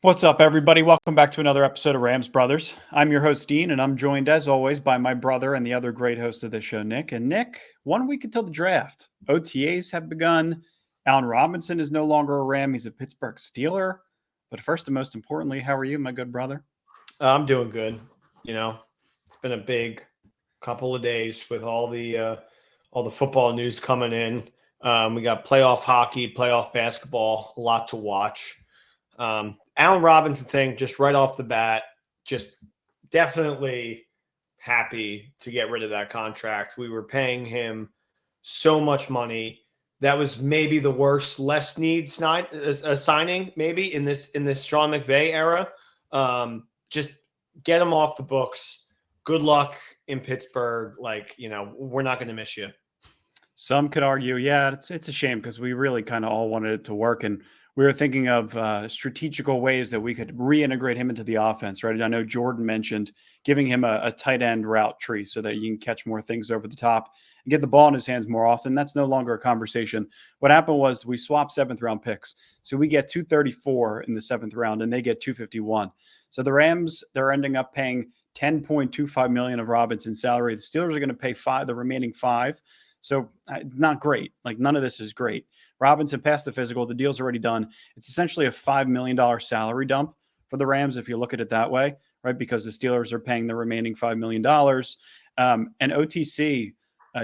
What's up, everybody? Welcome back to another episode of Rams Brothers. I'm your host, Dean, and I'm joined, as always, by my brother and the other great host of this show, Nick. And Nick, 1 week until the draft. OTAs have begun. Allen Robinson is no longer a Ram. He's a Pittsburgh Steeler. But first and most importantly, how are you, my good brother? I'm doing good. You know, it's been a big couple of days with all the football news coming in. We got playoff hockey, playoff basketball, a lot to watch. Allen Robinson thing, just right off the bat, just definitely happy to get rid of that contract. We were paying him so much money. That was maybe the worst less need signing maybe in this Sean McVay era. Just get him off the books. Good luck in Pittsburgh. We're not going to miss you. Some could argue, yeah, it's a shame because we really kind of all wanted it to work, and we were thinking of strategical ways that we could reintegrate him into the offense, right? I know Jordan mentioned giving him a tight end route tree so that you can catch more things over the top and get the ball in his hands more often. That's no longer a conversation. What happened was we swapped seventh round picks, so we get 234 in the seventh round, and they get 251. So the Rams, they're ending up paying 10.25 million of Robinson's salary. The Steelers are going to pay the remaining five. So not great. Like none of this is great. Robinson passed the physical. The deal's already done. It's essentially a $5 million salary dump for the Rams if you look at it that way, right? Because the Steelers are paying the remaining $5 million. And OTC,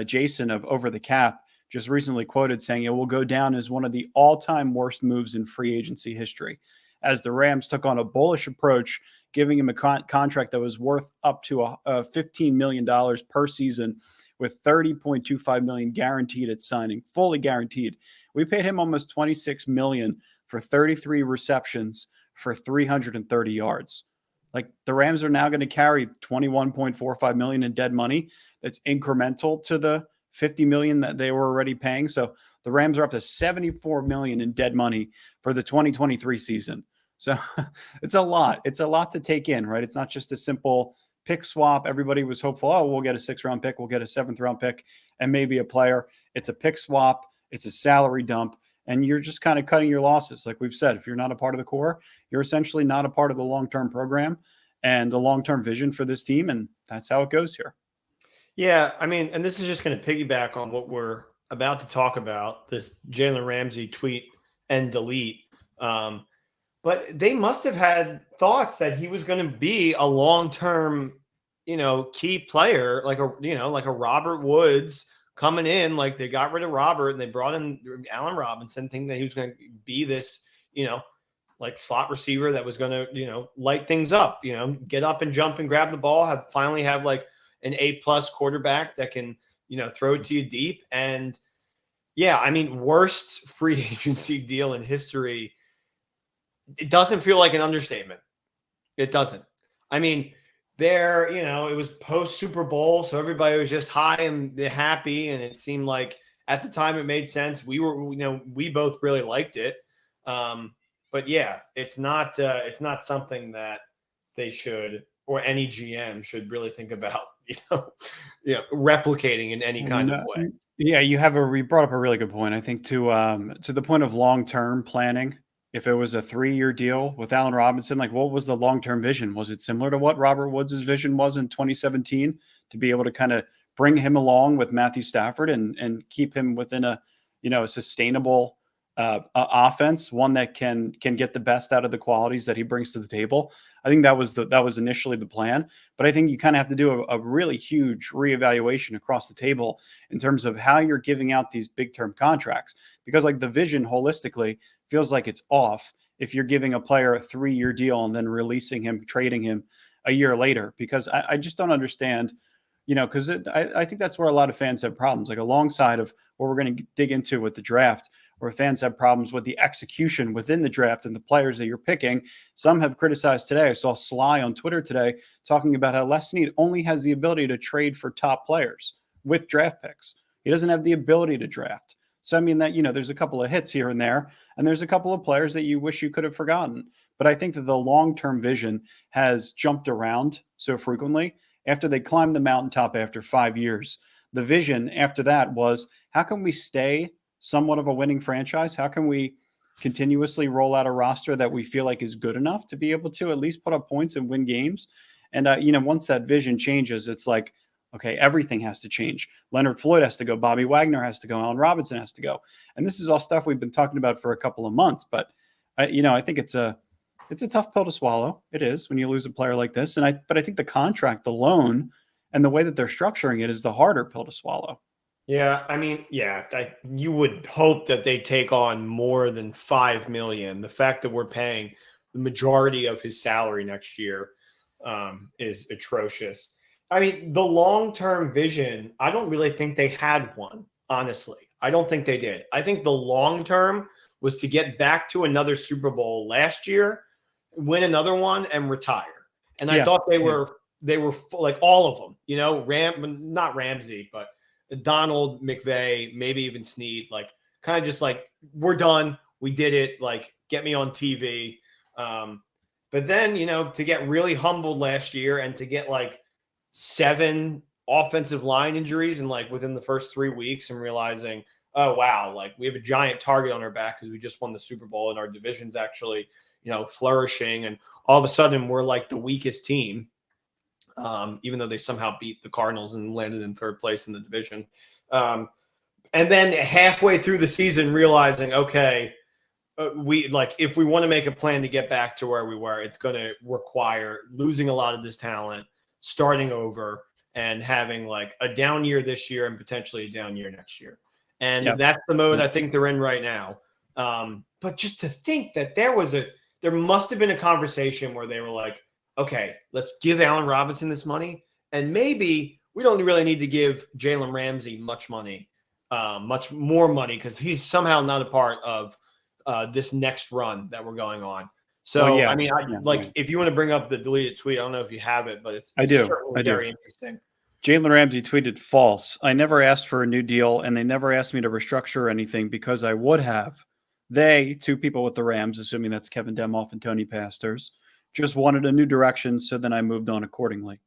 Jason of Over the Cap, just recently quoted saying it will go down as one of the all-time worst moves in free agency history, as the Rams took on a bullish approach, giving him a contract that was worth up to $15 million per season, with $30.25 million guaranteed at signing, fully guaranteed. We paid him almost $26 million for 33 receptions for 330 yards. Like the Rams are now going to carry $21.45 million in dead money. That's incremental to the $50 million that they were already paying. So the Rams are up to $74 million in dead money for the 2023 season. So it's a lot. It's a lot to take in, right? It's not just a simple pick swap. Everybody was hopeful, oh, we'll get a 6th-round pick, we'll get a 7th-round pick, and maybe a player. It's a pick swap. It's a salary dump, and you're just kind of cutting your losses. Like we've said, if you're not a part of the core, you're essentially not a part of the long-term program and the long-term vision for this team, and that's how it goes here. Yeah, I mean, and this is just going to piggyback on what we're about to talk about, this Jalen Ramsey tweet and delete. But they must have had thoughts that he was going to be a long-term, key player, like a Robert Woods coming in. Like they got rid of Robert and they brought in Allen Robinson, thinking that he was going to be this, like slot receiver that was going to, light things up, get up and jump and grab the ball, finally have like an A+ quarterback that can, throw it to you deep. And yeah, I mean, worst free agency deal in history. It doesn't feel like an understatement. It doesn't. I mean, it was post Super Bowl, so everybody was just high and happy, and it seemed like at the time it made sense. We both really liked it. But yeah, it's not something that they should, or any GM should really think about, replicating in any kind of way. Yeah, you brought up a really good point. I think to the point of long-term planning, if it was a 3-year deal with Allen Robinson, like what was the long-term vision? Was it similar to what Robert Woods' vision was in 2017 to be able to kind of bring him along with Matthew Stafford and keep him within a sustainable offense, one that can get the best out of the qualities that he brings to the table? I think that was initially the plan, but I think you kind of have to do a really huge reevaluation across the table in terms of how you're giving out these big term contracts, because like the vision holistically feels like it's off if you're giving a player a 3-year deal and then releasing him, trading him a year later, because I just don't understand. Because I think that's where a lot of fans have problems, like alongside of what we're going to dig into with the draft, where fans have problems with the execution within the draft and the players that you're picking. Some have criticized today. I saw Sly on Twitter today talking about how Les Snead only has the ability to trade for top players with draft picks. He doesn't have the ability to draft. So, I mean, that, there's a couple of hits here and there, and there's a couple of players that you wish you could have forgotten. But I think that the long-term vision has jumped around so frequently. After they climbed the mountaintop after 5 years, the vision after that was, how can we stay somewhat of a winning franchise? How can we continuously roll out a roster that we feel like is good enough to be able to at least put up points and win games. And, once that vision changes, it's like, okay, everything has to change. Leonard Floyd has to go. Bobby Wagner has to go. Allen Robinson has to go. And this is all stuff we've been talking about for a couple of months. But, I think it's a tough pill to swallow. It is when you lose a player like this. But I think the contract alone and the way that they're structuring it is the harder pill to swallow. Yeah, I mean, you would hope that they take on more than $5 million. The fact that we're paying the majority of his salary next year is atrocious. I mean, the long-term vision, I don't really think they had one, honestly. I don't think they did. I think the long-term was to get back to another Super Bowl last year, win another one, and retire. And I thought they were like all of them, not Ramsey, but Donald, McVay, maybe even Snead, like kind of just like, we're done. We did it. Like, get me on TV. But then, to get really humbled last year and to get like 7 offensive line injuries and like within the first 3 weeks and realizing, oh, wow, like we have a giant target on our back because we just won the Super Bowl and our division's actually, flourishing. And all of a sudden we're like the weakest team. Even though they somehow beat the Cardinals and landed in 3rd place in the division. And then halfway through the season, realizing, okay, if we want to make a plan to get back to where we were, it's going to require losing a lot of this talent, starting over, and having like a down year this year and potentially a down year next year. And that's the mode I think they're in right now. But just to think that there must have been a conversation where they were like, okay, let's give Allen Robinson this money, and maybe we don't really need to give Jalen Ramsey much money, much more money, because he's somehow not a part of this next run that we're going on. So, if you want to bring up the deleted tweet, I don't know if you have it, but it's certainly very interesting. Jalen Ramsey tweeted, "False. I never asked for a new deal, and they never asked me to restructure anything because I would have. They, 2 people with the Rams, assuming that's Kevin Demoff and Tony Pastors, just wanted a new direction, so then I moved on accordingly."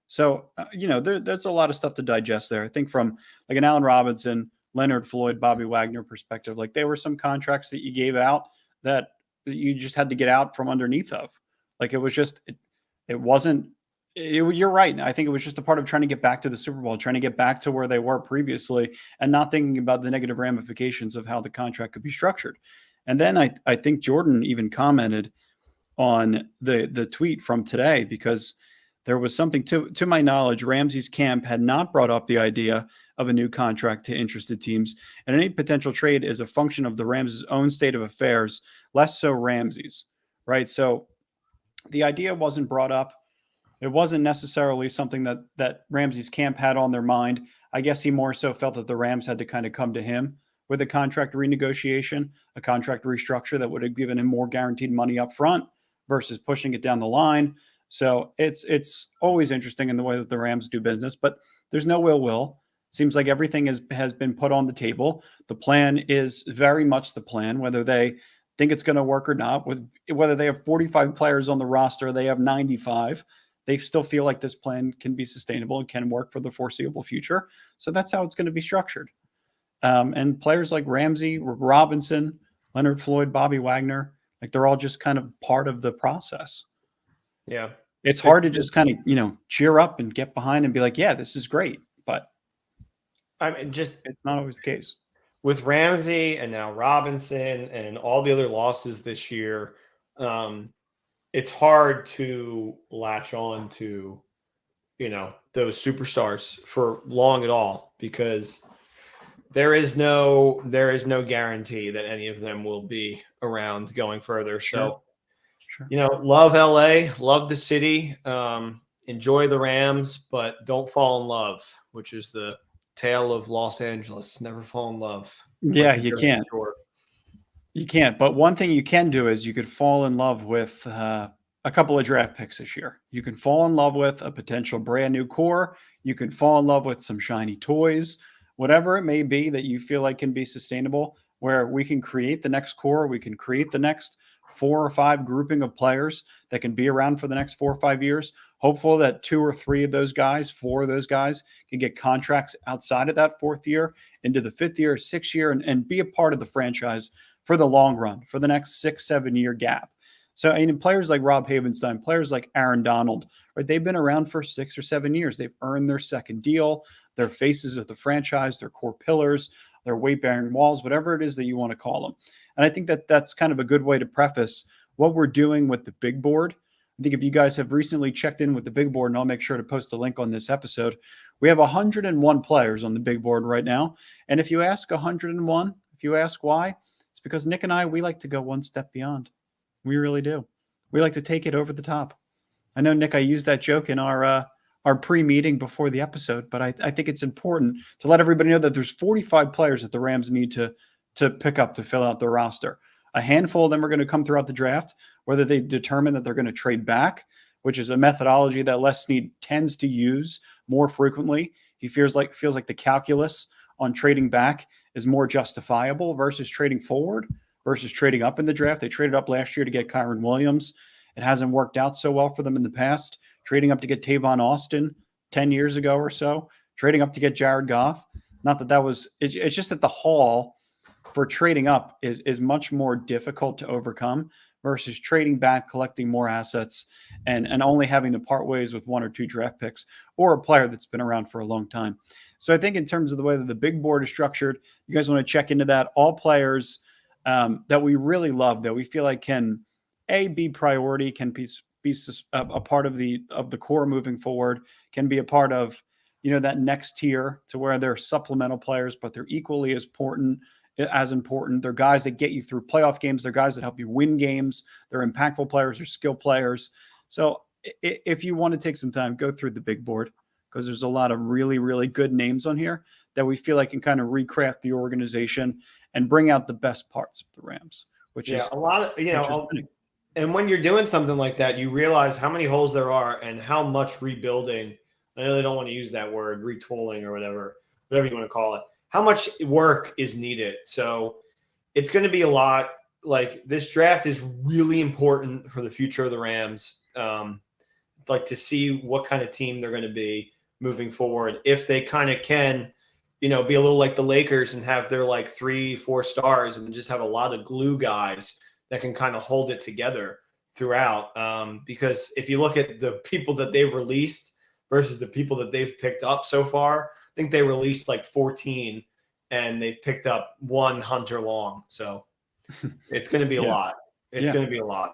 So, there's a lot of stuff to digest there. I think from like an Allen Robinson, Leonard Floyd, Bobby Wagner perspective, like there were some contracts that you gave out that you just had to get out from underneath of. Like it was just, it wasn't, you're right. I think it was just a part of trying to get back to the Super Bowl, trying to get back to where they were previously and not thinking about the negative ramifications of how the contract could be structured. And then I think Jordan even commented on the tweet from today, because there was something to my knowledge, Ramsey's camp had not brought up the idea of a new contract to interested teams, and any potential trade is a function of the Rams' own state of affairs, less so Ramsey's, right? So the idea wasn't brought up. It wasn't necessarily something that Ramsey's camp had on their mind. I guess he more so felt that the Rams had to kind of come to him with a contract renegotiation, a contract restructure that would have given him more guaranteed money up front versus pushing it down the line. So it's always interesting in the way that the Rams do business, but there's no will. It seems like everything has been put on the table. The plan is very much the plan, whether they think it's going to work or not, whether they have 45 players on the roster, they have 95. They still feel like this plan can be sustainable and can work for the foreseeable future. So that's how it's going to be structured. And players like Ramsey, Robinson, Leonard Floyd, Bobby Wagner, like they're all just kind of part of the process. Yeah. It's hard to just kind of, cheer up and get behind and be like, yeah, this is great. But I mean, it's not always the case. With Ramsey and now Robinson and all the other losses this year, it's hard to latch on to, those superstars for long at all, because there is no guarantee that any of them will be around going further. Sure. So, love LA, love the city, enjoy the Rams, but don't fall in love, which is the tale of Los Angeles. Never fall in love. Yeah, you can't. You can't. But one thing you can do is you could fall in love with a couple of draft picks this year. You can fall in love with a potential brand new core. You can fall in love with some shiny toys, whatever it may be that you feel like can be sustainable, where we can create the next core. We can create the next 4 or 5 grouping of players that can be around for the next 4 or 5 years. Hopeful that 2 or 3 of those guys, 4 of those guys can get contracts outside of that 4th year into the 5th year, 6th year, and be a part of the franchise for the long run, for the next 6-7 year gap. So, I mean, players like Rob Havenstein, players like Aaron Donald, right? They've been around for 6 or 7 years. They've earned their second deal. They're faces of the franchise. They're core pillars. They're weight-bearing walls, whatever it is that you want to call them. And I think that that's kind of a good way to preface what we're doing with the big board. I think if you guys have recently checked in with the big board, and I'll make sure to post a link on this episode, we have 101 players on the big board right now. And if you ask 101, if you ask why, it's because Nick and I, we like to go one step beyond. We really do. We like to take it over the top. I know, Nick, I used that joke in our pre-meeting before the episode, but I think it's important to let everybody know that there's 45 players that the Rams need to pick up to fill out their roster. A handful of them are going to come throughout the draft, whether they determine that they're going to trade back, which is a methodology that Les Snead tends to use more frequently. He feels like the calculus on trading back is more justifiable versus trading forward, versus trading up in the draft. They traded up last year to get Kyron Williams. It hasn't worked out so well for them in the past. Trading up to get Tavon Austin 10 years ago or so. Trading up to get Jared Goff. Not that that was – it's just that the haul for trading up is much more difficult to overcome versus trading back, collecting more assets, and only having to part ways with 1 or 2 draft picks or a player that's been around for a long time. So I think in terms of the way that the big board is structured, you guys want to check into that. All players – that we really love, that we feel like can be priority, can be a part of the core moving forward, can be a part of that next tier to where they're supplemental players, but they're equally as important. They're guys that get you through playoff games. They're guys that help you win games. They're impactful players. They're skill players. So if you want to take some time, go through the big board, because there's a lot of really, really good names on here that we feel like can kind of recraft the organization and bring out the best parts of the Rams, which is a lot of, and when you're doing something like that, you realize how many holes there are and how much rebuilding. I know they don't want to use that word, retooling or whatever you want to call it. How much work is needed. So it's going to be a lot. Like, this draft is really important for the future of the Rams. Like, to see what kind of team they're going to be moving forward. If they kind of can, be a little like the Lakers and have their 3-4 stars and just have a lot of glue guys that can kind of hold it together throughout. Because if you look at the people that they've released versus the people that they've picked up so far, I think they released 14 and they've picked up 1 Hunter Long. So it's going to be a lot. It's going to be a lot.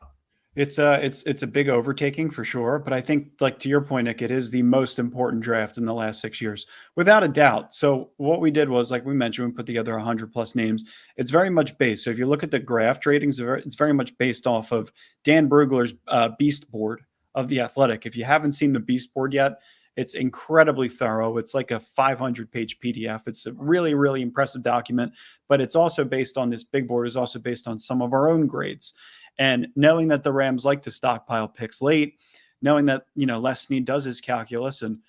It's a big overtaking for sure, but I think, to your point, Nick, it is the most important draft in the last 6 years, without a doubt. So what we did was, like we mentioned, we put together 100+ names. It's very much based. So if you look at the draft ratings, it's very much based off of Dan Brugler's Beast Board of The Athletic. If you haven't seen the Beast Board yet, it's incredibly thorough. It's like a 500-page PDF. It's a really, really impressive document, but it's also based on this big board, is also based on some of our own grades. And knowing that the Rams like to stockpile picks late, knowing that, Les Snead does his calculus and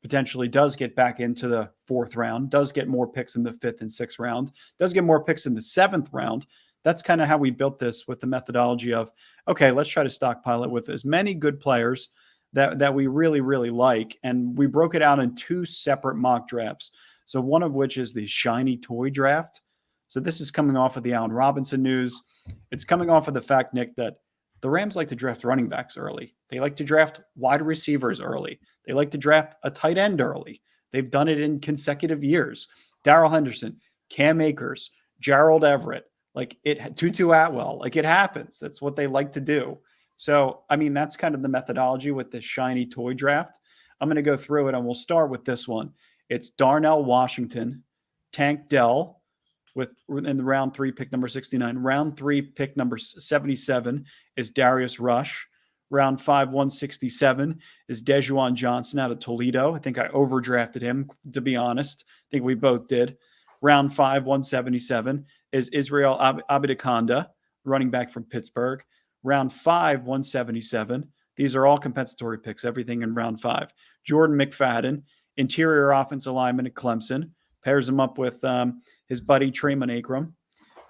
potentially does get back into the 4th round, does get more picks in the 5th and 6th round, does get more picks in the 7th round. That's kind of how we built this, with the methodology of, okay, let's try to stockpile it with as many good players that we really, really like. And we broke it out in 2 separate mock drafts. So one of which is the shiny toy draft. So this is coming off of the Allen Robinson news. It's coming off of the fact, Nick, that the Rams like to draft running backs early. They like to draft wide receivers early. They like to draft a tight end early. They've done it in consecutive years. Darrell Henderson, Cam Akers, Gerald Everett, Tutu Atwell. It happens. That's what they like to do. So, I mean, that's kind of the methodology with the shiny toy draft. I'm going to go through it, and we'll start with this one. It's Darnell Washington, Tank Dell, in the round 3 pick number 69. Round 3 pick number 77 is Darius Rush. Round 5, 167 is Dejuan Johnson out of Toledo. I think I overdrafted him, to be honest. I think we both did. Round 5, 177 is Israel Abedikonda, running back from Pittsburgh. Round 5, 177. These are all compensatory picks, everything in round 5. Jordan McFadden, interior offensive lineman at Clemson, pairs him up with his buddy Traymon Akram.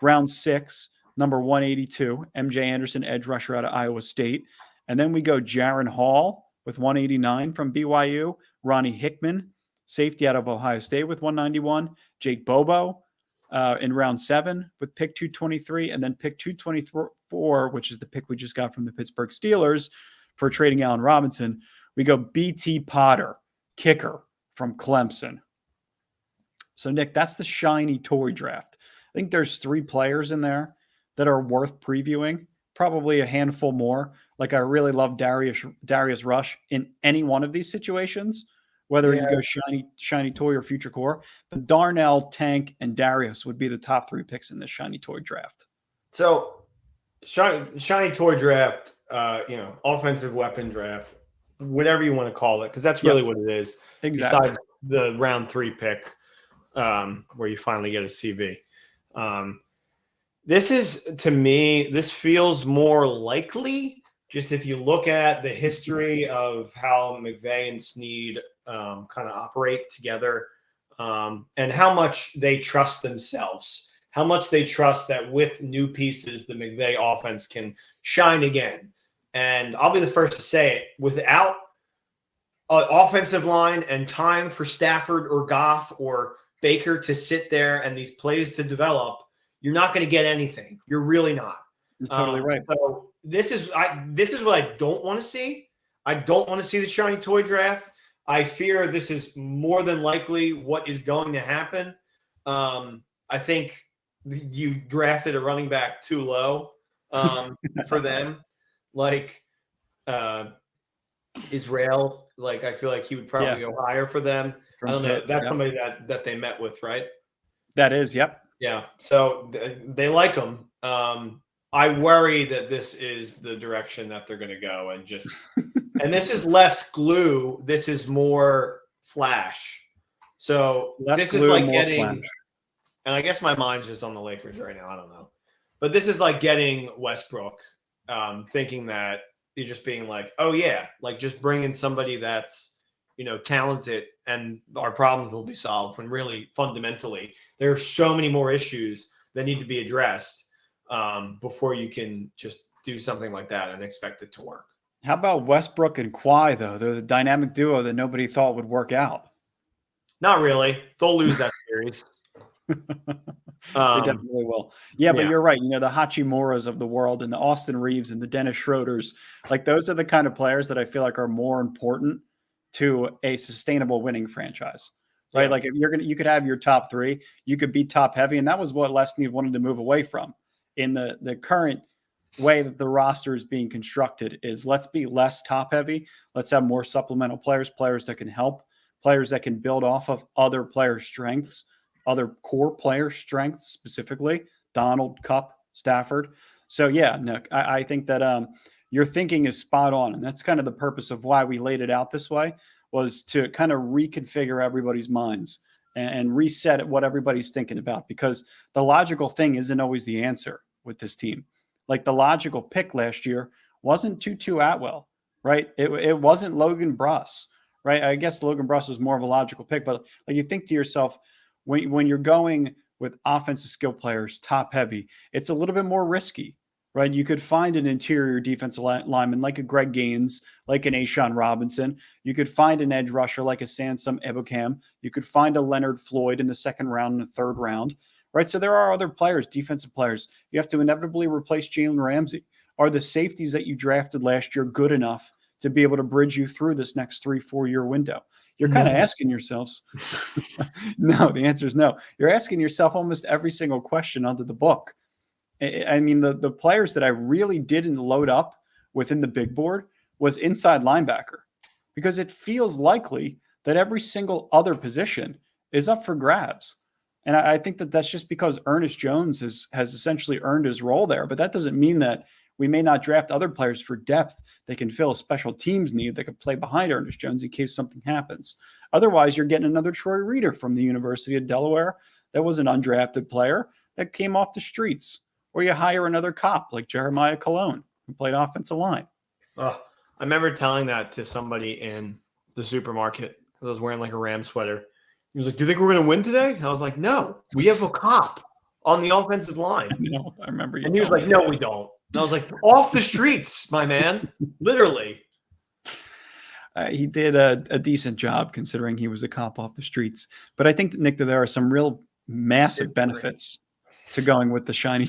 Round 6, number 182, MJ Anderson, edge rusher out of Iowa State. And then we go Jaron Hall with 189 from BYU. Ronnie Hickman, safety out of Ohio State with 191. Jake Bobo, in round 7 with pick 223, and then pick 224, which is the pick we just got from the Pittsburgh Steelers for trading Allen Robinson. We go BT Potter, kicker from Clemson. So, Nick, that's the shiny toy draft. I think there's 3 players in there that are worth previewing, probably a handful more. Like, I really love Darius Rush in any one of these situations, whether you go shiny toy or future core. But Darnell, Tank, and Darius would be the top 3 picks in this shiny toy draft. So, shiny toy draft, offensive weapon draft, whatever you want to call it, because that's really what it is. Exactly. Besides the round 3 pick, where you finally get a CV. This is, to me, this feels more likely, just if you look at the history of how McVay and Snead kind of operate together, and how much they trust themselves, how much they trust that with new pieces, the McVay offense can shine again. And I'll be the first to say it, without an offensive line and time for Stafford or Goff or Baker to sit there and these plays to develop, you're not going to get anything. You're really not. You're totally right. So this is what I don't want to see. I don't want to see the shiny toy draft. I fear this is more than likely what is going to happen. I think you drafted a running back too low for them. Like Israel, like I feel like he would probably go higher for them. I don't know. That's somebody that they met with, right? That is, yep. Yeah. So they like him. I worry that this is the direction that they're going to go, and this is less glue. This is more flash. So this is like getting, and I guess my mind's just on the Lakers right now. I don't know, but this is like getting Westbrook, thinking that you're just being like, oh yeah, like just bringing somebody that's, talented and our problems will be solved, when really fundamentally there are so many more issues that need to be addressed before you can just do something like that and expect it to work. How about Westbrook and Kawhi, though? They're the dynamic duo that nobody thought would work out. Not really. They'll lose that series. They definitely will. Yeah, but you're right. The Hachimuras of the world and the Austin Reeves and the Dennis Schroeders, like those are the kind of players that I feel like are more important to a sustainable winning franchise, right? Yeah. Like if you could have your top 3, you could be top heavy. And that was what Les Snead wanted to move away from in the current way that the roster is being constructed. Is let's be less top heavy. Let's have more supplemental players that can help, players that can build off of other players' strengths, other core player strengths, specifically Donald, Kupp, Stafford. So yeah, Nick, I think that your thinking is spot on. And that's kind of the purpose of why we laid it out this way, was to kind of reconfigure everybody's minds and reset what everybody's thinking about, because the logical thing isn't always the answer with this team. Like the logical pick last year wasn't Tutu Atwell, right? It wasn't Logan Bruss, right? I guess Logan Bruss was more of a logical pick, but like you think to yourself, when you're going with offensive skill players, top heavy, it's a little bit more risky, right? You could find an interior defensive lineman like a Greg Gaines, like an Ashawn Robinson. You could find an edge rusher like a Sansom Ebukam. You could find a Leonard Floyd in the 2nd round and the 3rd round, right? So there are other players, defensive players. You have to inevitably replace Jalen Ramsey. Are the safeties that you drafted last year good enough to be able to bridge you through this next 3-4 year window? You're kind of asking yourselves. No, the answer is no. You're asking yourself almost every single question under the book. I mean, the players that I really didn't load up within the big board was inside linebacker, because it feels likely that every single other position is up for grabs. And I think that that's just because Ernest Jones has essentially earned his role there. But that doesn't mean that we may not draft other players for depth that can fill a special teams need that could play behind Ernest Jones in case something happens. Otherwise, you're getting another Troy Reader from the University of Delaware that was an undrafted player that came off the streets. Or you hire another cop like Jeremiah Colon, who played offensive line. I remember telling that to somebody in the supermarket because I was wearing like a Ram sweater. He was like, "Do you think we're going to win today?" I was like, "No, we have a cop on the offensive line." I remember you. And he was like, "No, we don't." And I was like, "Off the streets, my man, literally." He did a decent job considering he was a cop off the streets. But I think, Nick, that there are some real massive benefits to going with the shiny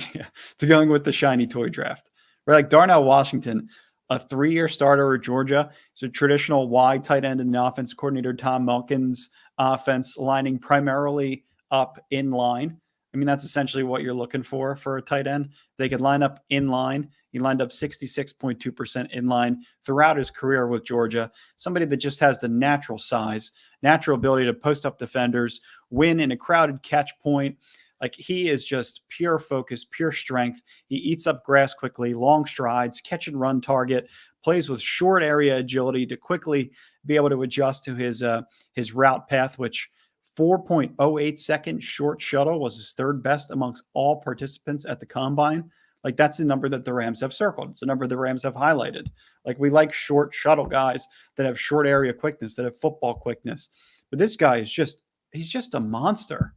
toy draft. Right, like Darnell Washington, a 3-year starter at Georgia. He's a traditional wide tight end in the offense coordinator Tom Mulkin's offense, lining primarily up in line. I mean, that's essentially what you're looking for a tight end. They could line up in line. He lined up 66.2% in line throughout his career with Georgia. Somebody that just has the natural size, natural ability to post up defenders, win in a crowded catch point. Like, he is just pure focus, pure strength. He eats up grass quickly, long strides, catch and run target, plays with short area agility to quickly be able to adjust to his route path, which 4.08 second short shuttle was his third best amongst all participants at the combine. Like, that's the number that the Rams have circled. It's a number the Rams have highlighted. Like, we like short shuttle guys that have short area quickness, that have football quickness. But this guy is he's just a monster.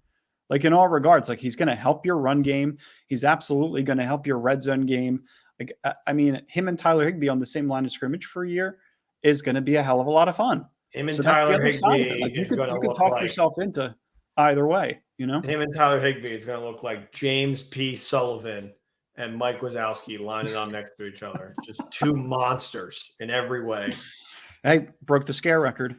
Like, in all regards, like, he's going to help your run game. He's absolutely going to help your red zone game. Like, I mean, him and Tyler Higbee on the same line of scrimmage for a year is going to be a hell of a lot of fun. Him and So that's the Tyler other side of it. Higbee Like, you is going to could look talk like yourself into either way, you know? him and Tyler Higbee is going to look like James P. Sullivan and Mike Wazowski lining up next to each other. Just two monsters in every way. Hey, broke the scare record.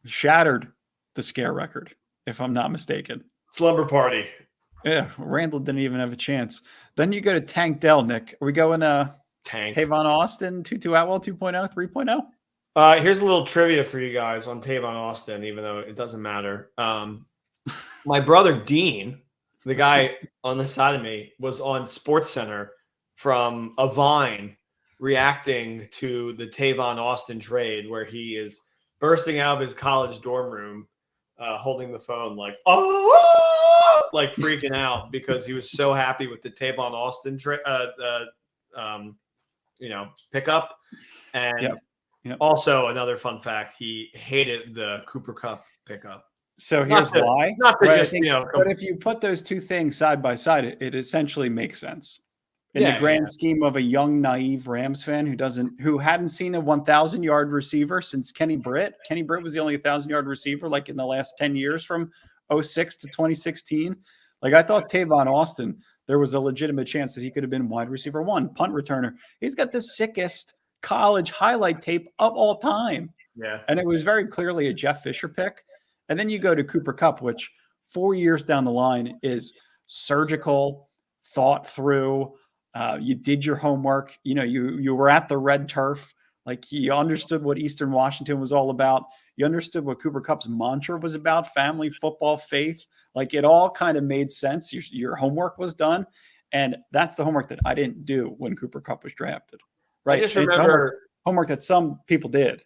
Shattered the scare record, if I'm not mistaken. Slumber party. Yeah, Randall didn't even have a chance. Then you go to Tank Dell, Nick. Are we going Tank. Tavon Austin, Tutu Atwell 2.0, 3.0? Here's a little trivia for you guys on Tavon Austin, even though it doesn't matter. My brother Dean, the guy on the side of me, was on SportsCenter from a Vine reacting to the Tavon Austin trade, where he is bursting out of his college dorm room, holding the phone like, oh, like freaking out because he was so happy with the Tavon Austin pickup. And Yep. Also, another fun fact, he hated the Cooper Kupp pickup. So here's why. Not to Right, just, but if you put those two things side by side, it essentially makes sense. In the grand scheme of a young, naive Rams fan who hadn't seen a 1,000-yard receiver since Kenny Britt. Kenny Britt was the only 1,000-yard receiver like in the last 10 years from 2006 to 2016. Like, I thought Tavon Austin, there was a legitimate chance that he could have been wide receiver 1, punt returner. He's got the sickest college highlight tape of all time. Yeah. And it was very clearly a Jeff Fisher pick. And then you go to Cooper Kupp, which 4 years down the line is surgical, thought through. You did your homework. You were at the red turf. Like, you understood what Eastern Washington was all about. You understood what Cooper Kupp's mantra was about: family, football, faith. Like, it all kind of made sense. Your homework was done. And that's the homework that I didn't do when Cooper Kupp was drafted. Right. I just remember homework that some people did.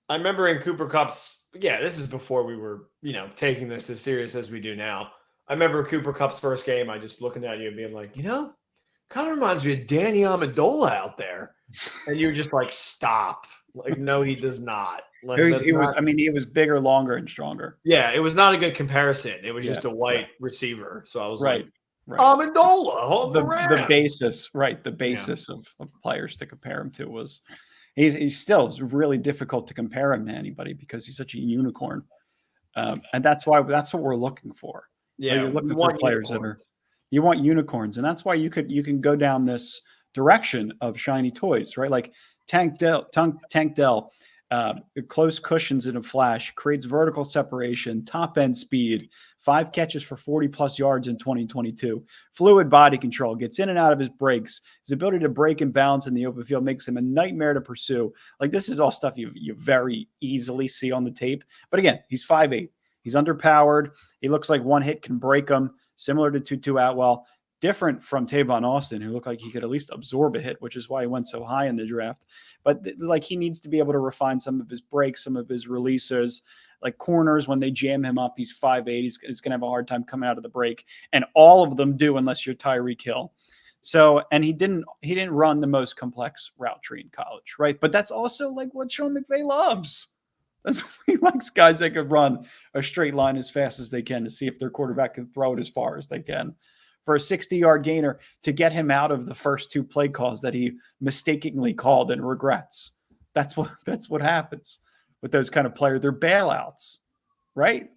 I remember in Cooper Kupp's, this is before we were, taking this as serious as we do now. I remember Cooper Kupp's first game, I just looking at you and being like, kind of reminds me of Danny Amendola out there. And you were just like, stop. Like, no, he does not. Like, he was bigger, longer, and stronger. Yeah, it was not a good comparison. It was just a white receiver. So I was like, Amendola, the basis, right? The basis of players to compare him to was he's still really difficult to compare him to anybody because he's such a unicorn, and that's what we're looking for. Yeah, you're looking for players you want unicorns, and that's why you can go down this direction of shiny toys, right? Like Tank Dell. Close cushions in a flash, creates vertical separation, top end speed, 5 catches for 40+ yards in 2022, fluid body control, gets in and out of his breaks. His ability to break and bounce in the open field makes him a nightmare to pursue. Like, this is all stuff you very easily see on the tape. But again, he's 5'8". He's underpowered. He looks like one hit can break him, similar to Tutu Atwell. Different from Tavon Austin, who looked like he could at least absorb a hit, which is why he went so high in the draft. But like, he needs to be able to refine some of his breaks, some of his releases. Like, corners, when they jam him up, he's 5'8". He's going to have a hard time coming out of the break, and all of them do unless you're Tyreek Hill. So, and he didn't run the most complex route tree in college, right? But that's also like what Sean McVay loves. That's what he likes, guys that could run a straight line as fast as they can to see if their quarterback can throw it as far as they can. For a 60-yard gainer to get him out of the first 2 play calls that he mistakenly called and regrets. That's what happens with those kind of players. They're bailouts, right?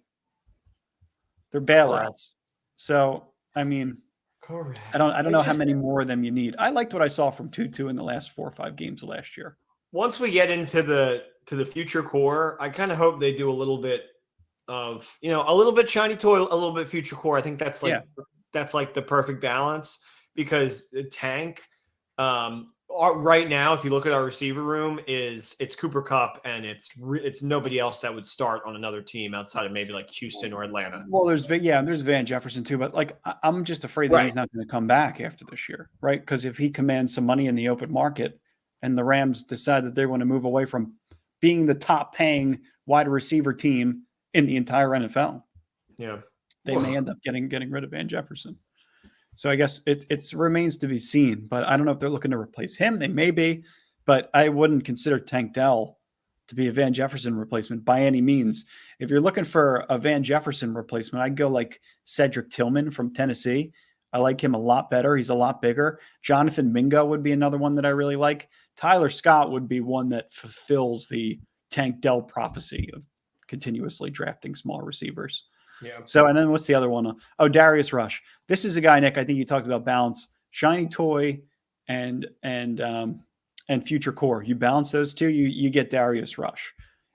They're bailouts. So, I mean, Correct. I don't know how many more of them you need. I liked what I saw from Tutu in the last 4 or 5 games of last year. Once we get into the future core, I kind of hope they do a little bit of, a little bit shiny toy, a little bit future core. I think that's like the perfect balance, because the tank, right now, if you look at our receiver room, it's Cooper Kupp, and it's nobody else that would start on another team outside of maybe like Houston or Atlanta. Well, there's Van Jefferson too, but like I'm just afraid that he's not going to come back after this year, right? Because if he commands some money in the open market, and the Rams decide that they want to move away from being the top paying wide receiver team in the entire NFL, they may end up getting rid of Van Jefferson. So I guess it remains to be seen, but I don't know if they're looking to replace him. They may be, but I wouldn't consider Tank Dell to be a Van Jefferson replacement by any means. If you're looking for a Van Jefferson replacement, I'd go like Cedric Tillman from Tennessee. I like him a lot better. He's a lot bigger. Jonathan Mingo would be another one that I really like. Tyler Scott would be one that fulfills the Tank Dell prophecy of continuously drafting small receivers. Yeah. So, and then what's the other one? Oh, Darius Rush. This is a guy, Nick, I think you talked about balance, shiny toy and future core. You balance those two, you get Darius Rush.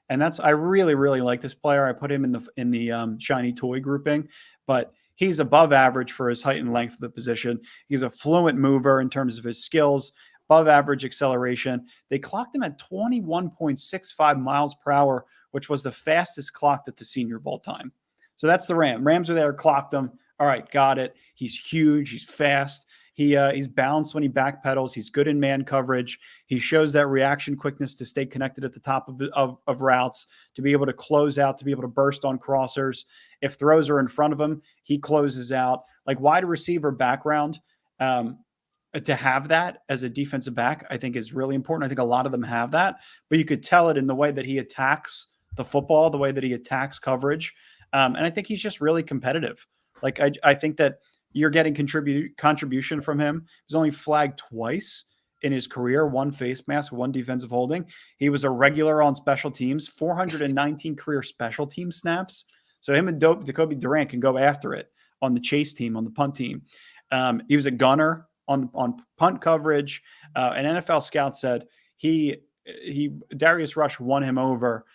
And I really, really like this player. I put him in the shiny toy grouping, but he's above average for his height and length of the position. He's a fluent mover in terms of his skills, above average acceleration. They clocked him at 21.65 miles per hour, which was the fastest clocked at the Senior Bowl time. So that's the Rams are there, clocked them. All right, got it. He's huge. He's fast. He's balanced when he backpedals. He's good in man coverage. He shows that reaction quickness to stay connected at the top of routes, to be able to close out, to be able to burst on crossers. If throws are in front of him, he closes out. Like wide receiver background, to have that as a defensive back, I think is really important. I think a lot of them have that, but you could tell it in the way that he attacks the football, the way that he attacks coverage. And I think he's just really competitive. Like I think that you're getting contribution from him. He's only flagged twice in his career, one face mask, one defensive holding. He was a regular on special teams, 419 career special team snaps. So him and Jacoby Durant can go after it on the chase team, on the punt team. He was a gunner on punt coverage. An NFL scout said Darius Rush won him over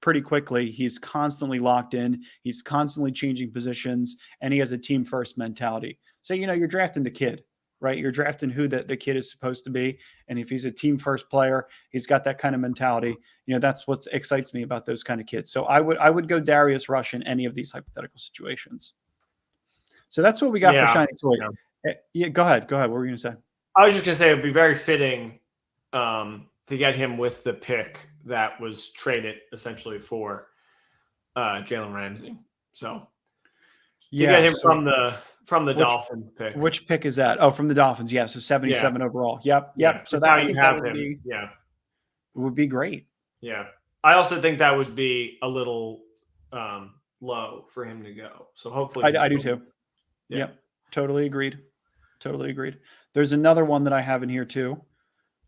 pretty quickly. He's constantly locked in. He's constantly changing positions, and he has a team first mentality. So, you're drafting the kid, right? You're drafting who the kid is supposed to be. And if he's a team first player, he's got that kind of mentality. That's what excites me about those kind of kids. So I would go Darius Rush in any of these hypothetical situations. So that's what we got for Shiny Toy. Yeah, go ahead. What were you going to say? I was just going to say it would be very fitting to get him with the pick that was traded essentially for Jalen Ramsey. So to get him from the Dolphins pick. Which pick is that? Oh, from the Dolphins. Yeah. So 77 overall. Yep. Yeah. So I think that would be great. Yeah. I also think that would be a little low for him to go. So hopefully I do too. Yeah. Yep. Totally agreed. There's another one that I have in here too.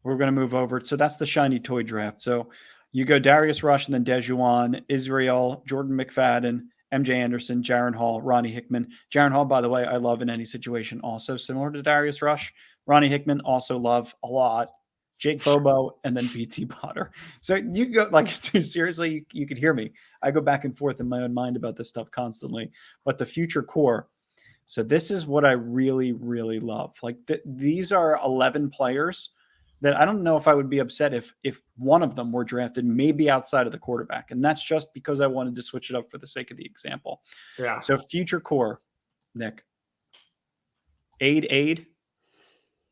We're going to move over. So that's the shiny toy draft. So you go Darius Rush and then Dejuan, Israel, Jordan McFadden, MJ Anderson, Jaron Hall, Ronnie Hickman. Jaron Hall, by the way, I love in any situation, also similar to Darius Rush. Ronnie Hickman, also love a lot. Jake Bobo, and then P.T. Potter. So you go, like, seriously, you could hear me. I go back and forth in my own mind about this stuff constantly. But the future core, so this is what I really, really love. Like these are 11 players that I don't know if I would be upset if one of them were drafted maybe outside of the quarterback. And that's just because I wanted to switch it up for the sake of the example. Yeah. So future core, Nick. Aid,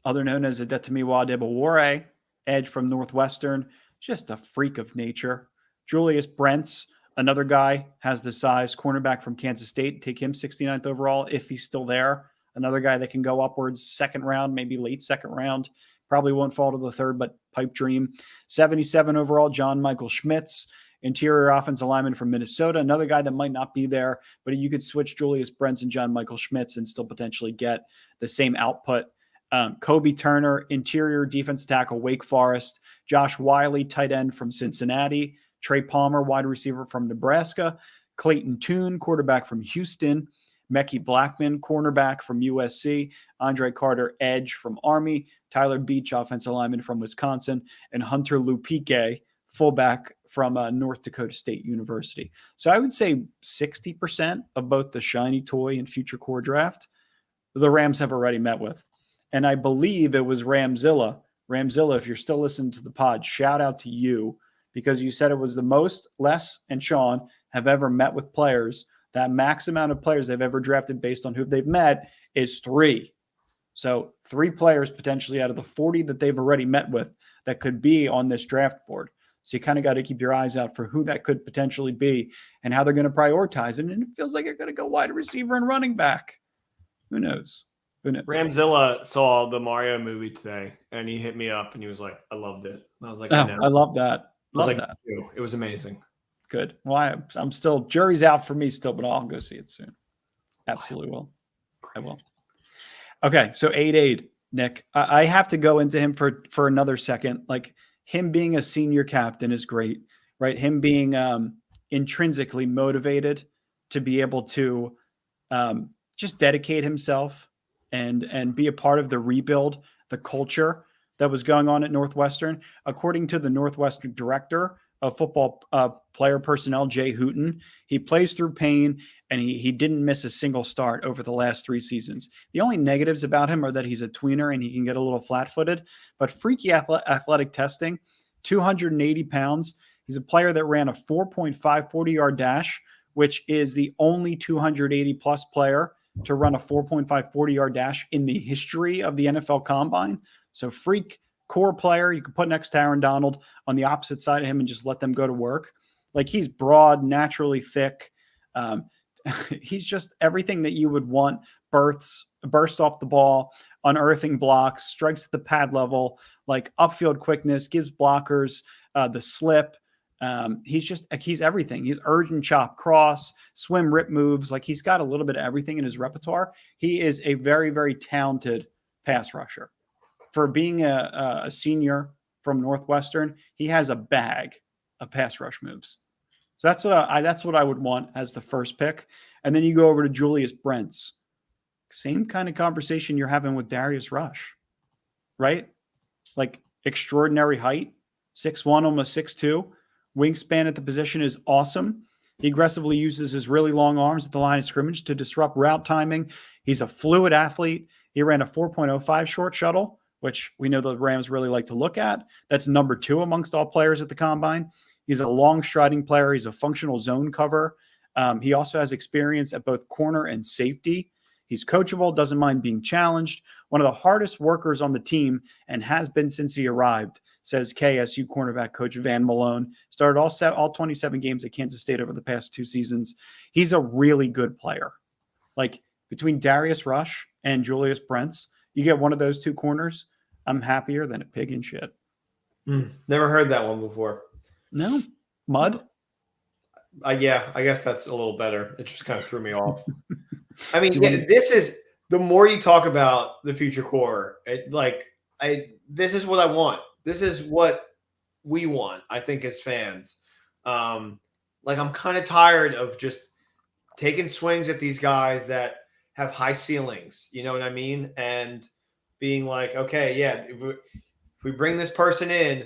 other known as Adetomiwa Adebawore, edge from Northwestern, just a freak of nature. Julius Brents, another guy, has the size, cornerback from Kansas State. Take him 69th overall if he's still there. Another guy that can go upwards second round, maybe late second round. Probably won't fall to the third, but pipe dream. 77 overall, John Michael Schmitz, interior offensive lineman from Minnesota. Another guy that might not be there, but you could switch Julius Brents and John Michael Schmitz and still potentially get the same output. Kobe Turner, interior defense tackle, Wake Forest. Josh Wiley, tight end from Cincinnati. Trey Palmer, wide receiver from Nebraska. Clayton Tune, quarterback from Houston. Mekhi Blackman, cornerback from USC. Andre Carter, edge from Army. Tyler Beach, offensive lineman from Wisconsin. And Hunter Lupique, fullback from North Dakota State University. So I would say 60% of both the shiny toy and future core draft, the Rams have already met with. And I believe it was Ramzilla. Ramzilla, if you're still listening to the pod, shout out to you, because you said it was the most Les and Sean have ever met with players. That max amount of players they've ever drafted based on who they've met is 3. So 3 players potentially out of the 40 that they've already met with that could be on this draft board. So you kind of got to keep your eyes out for who that could potentially be and how they're going to prioritize it. And it feels like they're going to go wide receiver and running back. Who knows? Who knows? Ramzilla saw the Mario movie today, and he hit me up, and he was like, "I loved it." And I was like, Oh, "I know." I love that. I was Love like, that. "It was amazing." Good. Well, I'm still, jury's out for me still, but I'll go see it soon. Absolutely will. I will. Okay, so 8-8, Nick. I have to go into him for another second. Like, him being a senior captain is great, right? Him being intrinsically motivated to be able to just dedicate himself and be a part of the rebuild, the culture that was going on at Northwestern. According to the Northwestern director of football player personnel, Jay Hooten, he plays through pain, and he didn't miss a single start over the last 3 seasons. The only negatives about him are that he's a tweener and he can get a little flat-footed, but freaky athletic testing, 280 pounds. He's a player that ran a 4.5 40-yard dash, which is the only 280-plus player to run a 4.5 40-yard dash in the history of the NFL Combine. So freak core player you could put next to Aaron Donald on the opposite side of him and just let them go to work. Like, he's broad, naturally thick. He's just everything that you would want. Burst off the ball, unearthing blocks, strikes at the pad level, like upfield quickness, gives blockers the slip. He's everything. He's urge and chop, cross, swim, rip moves. Like, he's got a little bit of everything in his repertoire. He is a very, very talented pass rusher. For being a senior from Northwestern, he has a bag of pass rush moves. So that's what I would want as the first pick. And then you go over to Julius Brents. Same kind of conversation you're having with Darius Rush, right? Like, extraordinary height, 6'1", almost 6'2". Wingspan at the position is awesome. He aggressively uses his really long arms at the line of scrimmage to disrupt route timing. He's a fluid athlete. He ran a 4.05 short shuttle, which we know the Rams really like to look at. That's number 2 amongst all players at the Combine. He's a long striding player. He's a functional zone cover. He also has experience at both corner and safety. He's coachable, doesn't mind being challenged. One of the hardest workers on the team and has been since he arrived, says KSU cornerback coach Van Malone. Started all 27 games at Kansas State over the past 2 seasons. He's a really good player. Like, between Darius Rush and Julius Brents, you get one of those 2 corners, I'm happier than a pig in shit. Never heard that one before. No? Mud? Yeah, I guess that's a little better. It just kind of threw me off. I mean, this is the more you talk about the future core, this is what I want. This is what we want, I think, as fans. I'm kind of tired of just taking swings at these guys that have high ceilings, you know what I mean? And being like, okay, yeah, if we bring this person in,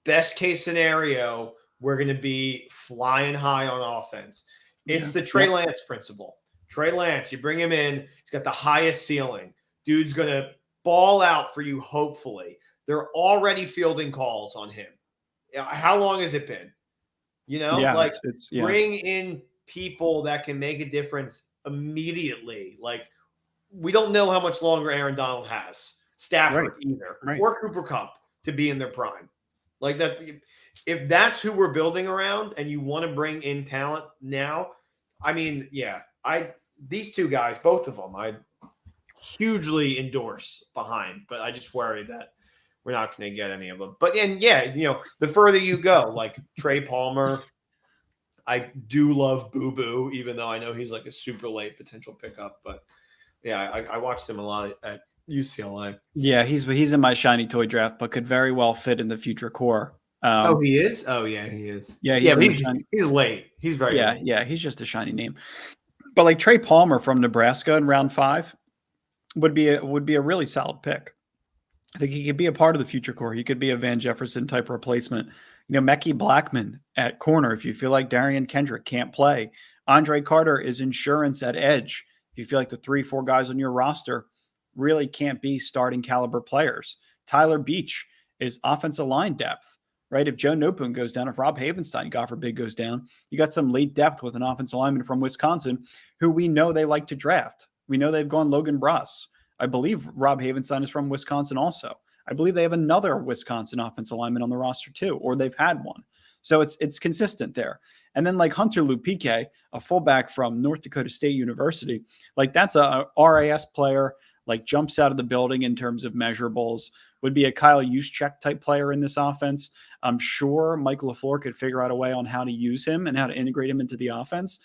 best case scenario, we're going to be flying high on offense. It's the Trey Lance principle. Trey Lance, you bring him in, he's got the highest ceiling. Dude's going to ball out for you, hopefully. They're already fielding calls on him. How long has it been? You know, bring in people that can make a difference immediately. Like, we don't know how much longer Aaron Donald has, Stafford either, or Cooper Kupp to be in their prime. Like that, if that's who we're building around and you want to bring in talent now, I mean, these 2 guys, both of them, I hugely endorse behind, but I just worry that we're not going to get any of them. But the further you go, like Trey Palmer, I do love Boo Boo, even though I know he's like a super late potential pickup. But yeah, I watched him a lot at UCLA. Yeah, he's in my shiny toy draft, but could very well fit in the future core. Oh, he is. Oh, yeah, he is. Yeah, Yeah, he's but in the shiny. he's late. He's very Yeah, late. yeah, he's just a shiny name. But like Trey Palmer from Nebraska in round 5 would be a really solid pick. I think he could be a part of the future core. He could be a Van Jefferson type replacement. Mecky Blackman at corner if you feel like Darian Kendrick can't play. Andre Carter is insurance at edge. If you feel like the 3-4 guys on your roster really can't be starting caliber players. Tyler Beach is offensive line depth, right? If Joe Noteboom goes down, if Rob Havenstein, God forbid, goes down, you got some late depth with an offensive lineman from Wisconsin who we know they like to draft. We know they've gone Logan Bross. I believe Rob Havenstein is from Wisconsin also. I believe they have another Wisconsin offensive lineman on the roster too, or they've had one. So it's consistent there. And then like Hunter Lupique, a fullback from North Dakota State University, like that's a RAS player, like jumps out of the building in terms of measurables, would be a Kyle Juszczyk type player in this offense. I'm sure Mike LaFleur could figure out a way on how to use him and how to integrate him into the offense.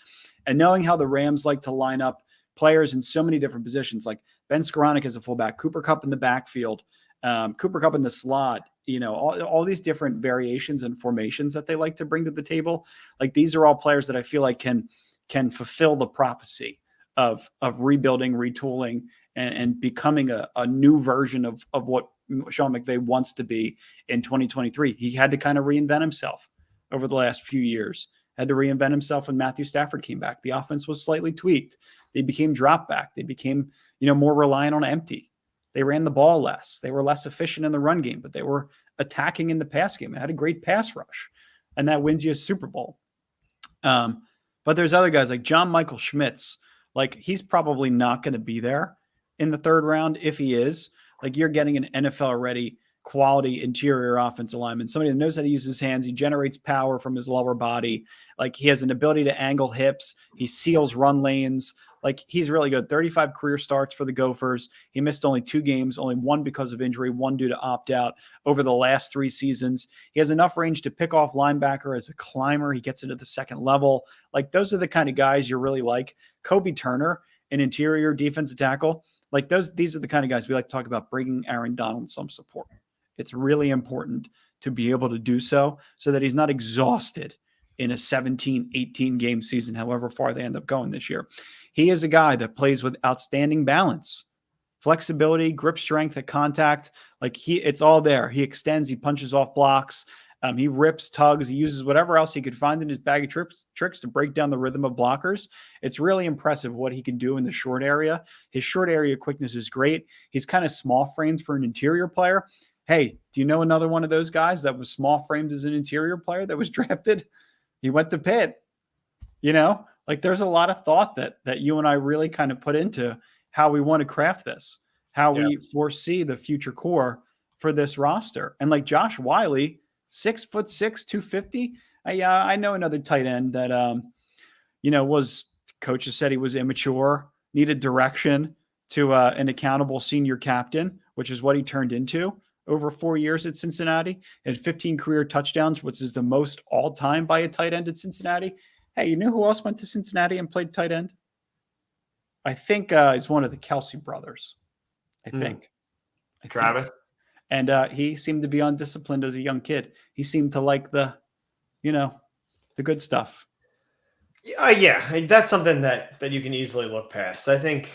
And knowing how the Rams like to line up players in so many different positions, like Ben Skoranek as a fullback, Cooper Kupp in the backfield, Cooper Kupp in the slot, all these different variations and formations that they like to bring to the table. Like these are all players that I feel like can fulfill the prophecy of rebuilding, retooling, and becoming a new version of what Sean McVay wants to be in 2023. He had to kind of reinvent himself over the last few years. Had to reinvent himself when Matthew Stafford came back. The offense was slightly tweaked. They became drop back. They became, more reliant on empty. They ran the ball less. They were less efficient in the run game, but they were attacking in the pass game. It had a great pass rush, and that wins you a Super Bowl. But there's other guys like John Michael Schmitz. Like he's probably not going to be there in the 3rd round. If he is, like you're getting an NFL ready quality interior offensive lineman, somebody that knows how to use his hands. He generates power from his lower body. Like he has an ability to angle hips. He seals run lanes. Like he's really good. 35 career starts for the Gophers. He missed only 2 games, only 1 because of injury, 1 due to opt out over the last 3 seasons. He has enough range to pick off linebacker as a climber. He gets into the 2nd level. Like those are the kind of guys you're really like. Kobe Turner, an interior defensive tackle. Like these are the kind of guys we like to talk about bringing Aaron Donald some support. It's really important to be able to do so that he's not exhausted in a 17, 18 game season, however far they end up going this year. He is a guy that plays with outstanding balance, flexibility, grip strength at contact. Like it's all there. He extends, he punches off blocks. He rips, tugs, he uses whatever else he could find in his bag of tricks to break down the rhythm of blockers. It's really impressive what he can do in the short area. His short area quickness is great. He's kind of small framed for an interior player. Hey, do you know another one of those guys that was small framed as an interior player that was drafted? He went to Pitt. Like there's a lot of thought that you and I really kind of put into how we want to craft this, how we foresee the future core for this roster. And like Josh Wiley, 6'6", 250. I know another tight end that was coaches said he was immature, needed direction to an accountable senior captain, which is what he turned into over 4 years at Cincinnati. He had 15 career touchdowns, which is the most all time by a tight end at Cincinnati. Hey, you know who else went to Cincinnati and played tight end? I think is one of the Kelsey brothers. I think. Travis. And he seemed to be undisciplined as a young kid. He seemed to like the good stuff. Yeah, that's something that you can easily look past. I think,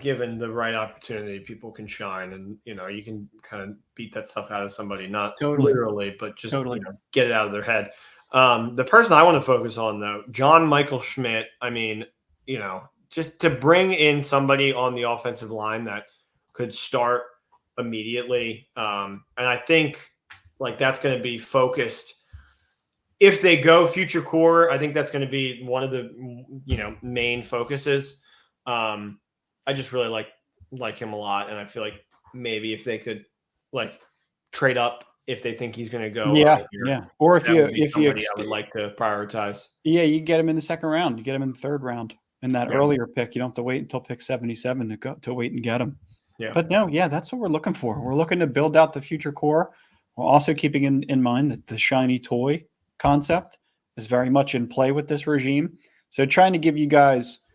given the right opportunity, people can shine, and you can kind of beat that stuff out of somebody, not literally, but just get it out of their head. The person I want to focus on, though, John Michael Schmidt. I mean, just to bring in somebody on the offensive line that could start immediately, and I think like that's going to be focused. If they go future core, I think that's going to be one of the main focuses. I just really like him a lot, and I feel like maybe if they could like trade up if they think he's going to go earlier, or if you I would like to prioritize. Yeah, you get him in the 2nd round, you get him in the 3rd round, and that earlier pick, you don't have to wait until pick 77 to wait and get him. Yeah, but no, that's what we're looking for. We're looking to build out the future core. We're also keeping in mind that the shiny toy concept is very much in play with this regime. So trying to give you guys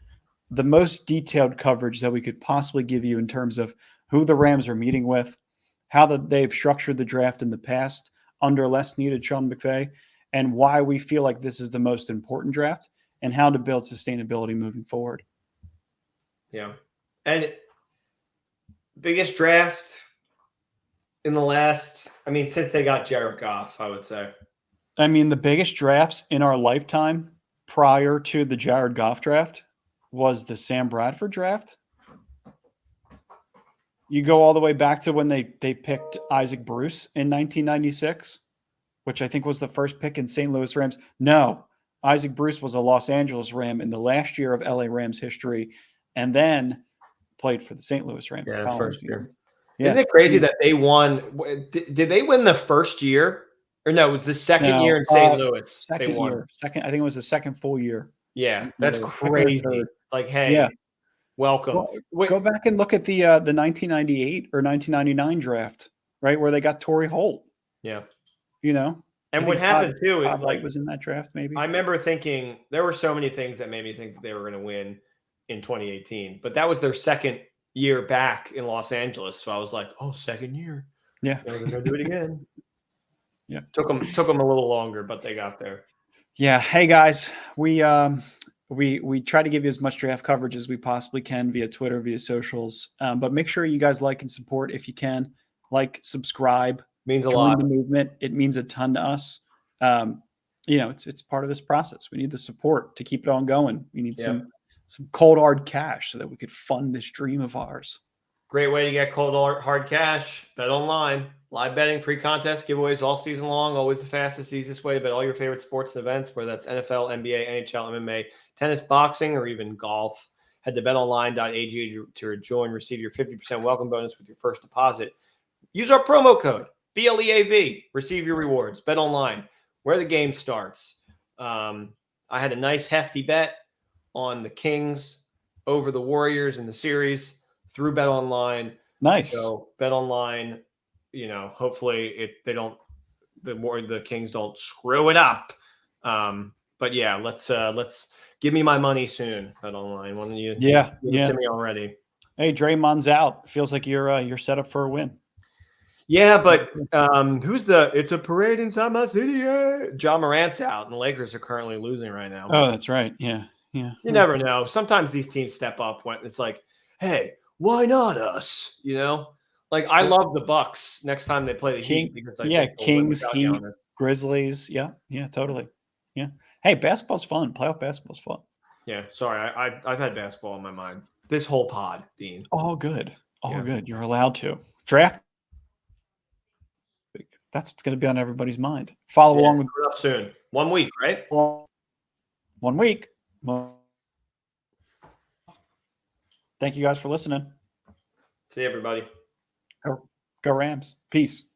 the most detailed coverage that we could possibly give you in terms of who the Rams are meeting with, how they've structured the draft in the past, under less needed Sean McVay, and why we feel like this is the most important draft and how to build sustainability moving forward. Yeah. And biggest draft in the last, since they got Jared Goff, I would say. I mean, the biggest drafts in our lifetime prior to the Jared Goff draft was the Sam Bradford draft. You go all the way back to when they picked Isaac Bruce in 1996, which I think was the first pick in St. Louis Rams. No, Isaac Bruce was a Los Angeles Ram in the last year of LA Rams history, and then played for the St. Louis Rams. Yeah, first year. Yeah. Isn't it crazy that they won? Did they win the first year? Or no, it was the second year in St. Louis. Second year. Second, I think it was the second full year. Yeah, that's crazy. It's like, hey, yeah. Welcome. Well, go back and look at the 1998 or 1999 draft, right, where they got Torrey Holt. Yeah. And what happened too, Todd White was in that draft, maybe. I remember thinking there were so many things that made me think that they were going to win in 2018, but that was their second year back in Los Angeles. So I was like, oh, second year. Yeah. They're going to do it again. Yeah. Took them a little longer, but they got there. Yeah. Hey guys, we try to give you as much draft coverage as we possibly can via Twitter, via socials. But make sure you guys like and support if you can. Like, subscribe. Means a lot. Join the movement. It means a ton to us. It's part of this process. We need the support to keep it on going. We need some cold hard cash so that we could fund this dream of ours. Great way to get cold hard cash. Bet online. Live betting, free contests, giveaways all season long. Always the fastest, easiest way to bet all your favorite sports and events, whether that's NFL, NBA, NHL, MMA, tennis, boxing, or even golf. Head to betonline.ag to join. Receive your 50% welcome bonus with your first deposit. Use our promo code, BLEAV. Receive your rewards. Bet online, where the game starts. I had a nice hefty bet on the Kings over the Warriors in the series through Bet Online. Nice. So Bet Online, hopefully the Kings don't screw it up. But yeah, let's give me my money soon. Bet Online. Why don't you give it to me already? Hey, Draymond's out. Feels like you're set up for a win. Yeah, but it's a parade inside my city. Ja Morant's out, and the Lakers are currently losing right now. Oh, that's right. Yeah. You never know. Sometimes these teams step up when it's like, hey, why not us? Like, I love the Bucks next time they play the Heat because I think Kings, Heat, Grizzlies. Yeah, totally. Yeah. Hey, basketball's fun. Playoff basketball's fun. Yeah. Sorry, I've had basketball in my mind this whole pod, Dean. All good. Good. You're allowed to draft. That's what's going to be on everybody's mind. Follow along with up soon. 1 week, right? 1 week. Thank you guys for listening. See you, everybody. Go Rams. Peace.